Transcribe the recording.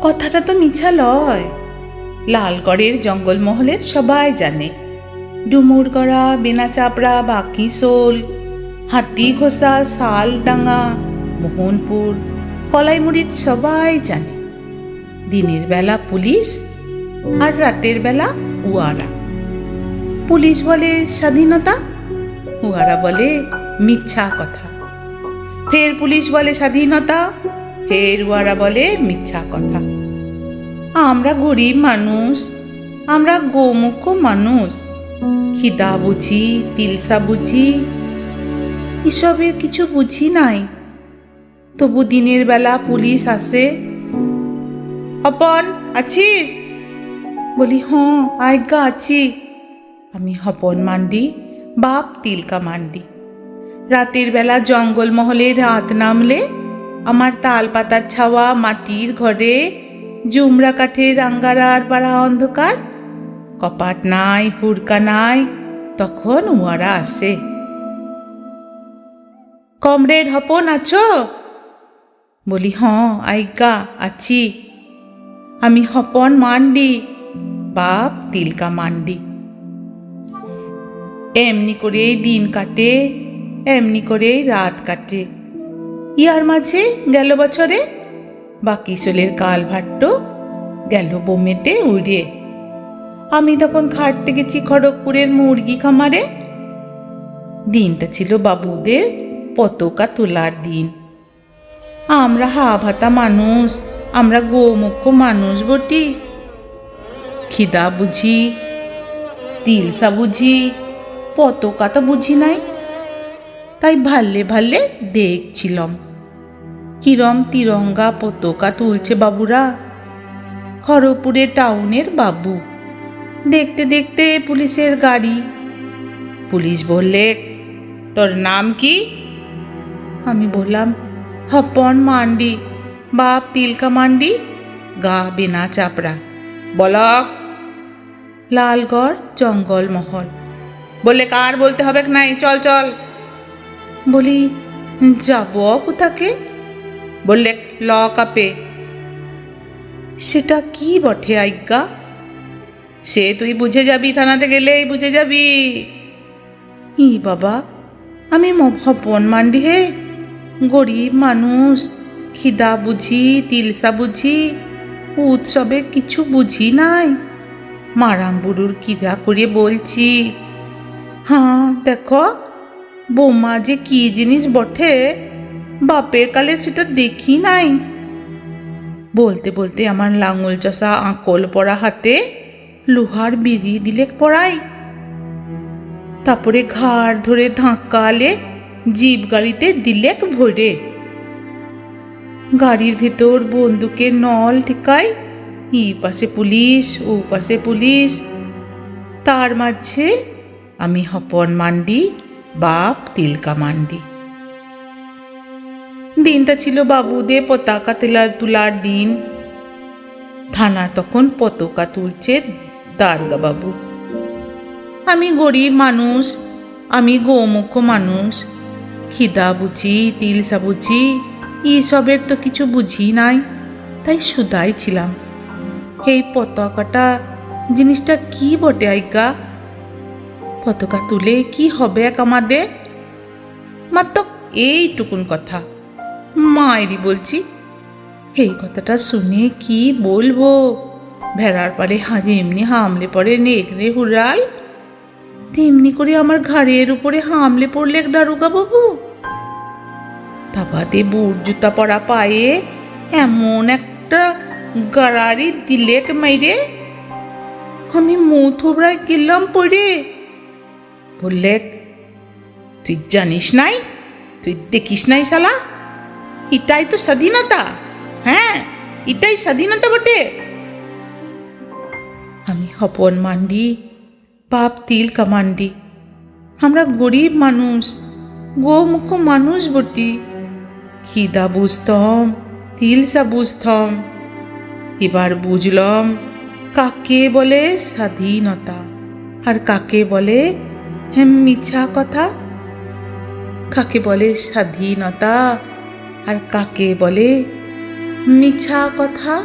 কথাটা তো মিছা লয়। লালগড়ের জঙ্গলমহলের সবাই জানে, ডুমুরগড়া, বেনাচাপড়া, বাকিশোল, হাতিঘোষা, শালডাঙ্গা, মোহনপুর, কলাইমুড়ির সবাই জানে। দিনের বেলা পুলিশ আর রাতের বেলা উয়ারা। পুলিশ বলে স্বাধীনতা, উহারা বলে মিথ্যা কথা। ফের পুলিশ বলে স্বাধীনতা, ফের উহারা বলে মিথ্যা কথা। আমরা গরিব মানুষ, আমরা গোমুখ মানুষ, খিদা বুঝি, তিলসা বুঝি, এসবের কিছু বুঝি নাই। তবু দিনের বেলা পুলিশ আসে। হপন আছিস? বলি হ্যাঁ আজ্ঞা আছি। আমি হপন মান্ডি, বাপ তিলকা মান্ডি। রাতের বেলা জঙ্গলমহলে রাত নামলে আমার তাল পাতার ছাওয়া মাটির ঘরে, জুমরা কাঠের আঙ্গারার পাড়া অন্ধকার, কপাট নাই, হুড়কা নাই, তখন উহারা আসে। কমরেড হপন আছো? বলি হ্যাঁ আজ্ঞা আছি। আমি হপন মান্ডি, বাপ তিলকা মান্ডি। এমনি করেই দিন কাটে, এমনি করেই রাত কাটে। ইয়ার মাঝে গেল বছরে বাকিশোলের কালভাট্ট গেল বোমেতে উড়ে। আমি তখন খাটতে গেছি খড়গপুরের মুরগি খামারে। দিনটা ছিল বাবুদের পতাকা তোলার দিন। আমরা হাভাতা মানুষ, আমরা গোমুখ মানুষ বটি। খিদা বুঝি, তিলসা বুঝি, পতাকা তো বুঝি নাই। তাই ভাল্লে ভাল্লে দেখছিলাম কিরম তিরঙ্গা পতাকা তুলছে বাবুরা। খড়গপুরের টাউনের বাবু। দেখতে দেখতে পুলিশের গাড়ি। পুলিশ বললে, তোর নাম কি? আমি বললাম হপন মান্ডি, বাপ তিলকা মান্ডি, গা বেনাচাপড়া। বলক? লালগড় জঙ্গলমহল। বললে কার বলতে হবে নাই, চল চল। বলি যাব কোথাকে? বললে ল কাপে। সেটা কি বটে আজ্ঞা? সে তুই বুঝে যাবি, থানাতে গেলেই বুঝে যাবি। ই বাবা, আমি হপন মান্ডি হে, গরিব মানুষ, খিদা বুঝি, তিলসা বুঝি, উৎসবে কিছু বুঝি নাই। মারাং বুড়ুর কিরা করে বলছি। হ্যাঁ দেখো, বোমা যে কি জিনিস বটে, বাপের কালে সেটা দেখি নাই। বলতে বলতে আমার লাঙল চষা আঁকল পড়া হাতে লোহার বিড়ি দিলেক পড়াই। তারপরে ঘাড় ধরে ধাক্কালে জিপ গাড়িতে দিলেক ভরে। গাড়ির ভেতর বন্দুকের নল ঠেকাই, ই পাশে পুলিশ, ও পাশে পুলিশ। তার মাঝে আমি হপন মান্ডি, বাপ তিলকা মান্ডি। দিনটা ছিল বাবুদের পতাকা তোলার দিন। থানা তখন পতাকা তুলছে দারোগা বাবু। আমি গরিব মানুষ, আমি গোমুখ মানুষ, খিদা বুঝি, তিলসা বুঝি, এসবের তো কিছু বুঝি নাই। তাই শুধাই ছিলাম, এই পতাকাটা জিনিসটা কি বটে আজ্ঞা? পতাকা তুলে কি হবে এক আমাদের? মাত্র এইটুকুন কথা। মায়েরই বলছি। এই কথাটা শুনে কি বলবো? ভেড়ার পারে এমনি হামলে পড়ে নেকড়ে হুড়াল, তেমনি করে আমার ঘাড়ের উপরে হামলে পড়লে দারোগা বাবু। তাবাদে বুট জুতা পরা পায়ে এমন একটা গাড়ারি দিলেক মাইরে, আমি মুখ থোবড়ায় গেলাম পড়ে। বললে, তুই জানিস নাই, তুই দেখিস নাই শালা, এটাই তো স্বাধীনতা। হ্যাঁ, এটাই স্বাধীনতা বটে। আমি হপন মান্ডি, বাপ তিলকা মান্ডি। আমরা গরিব মানুষ, গোমুখ মানুষ বটি। খিদা বুঝতাম, তিলসা বুঝতাম। এবার বুঝলাম কাকে বলে স্বাধীনতা আর কাকে বলে মিছা কথা, কাকে বলে স্বাধীনতা আর কাকে বলে মিছা কথা।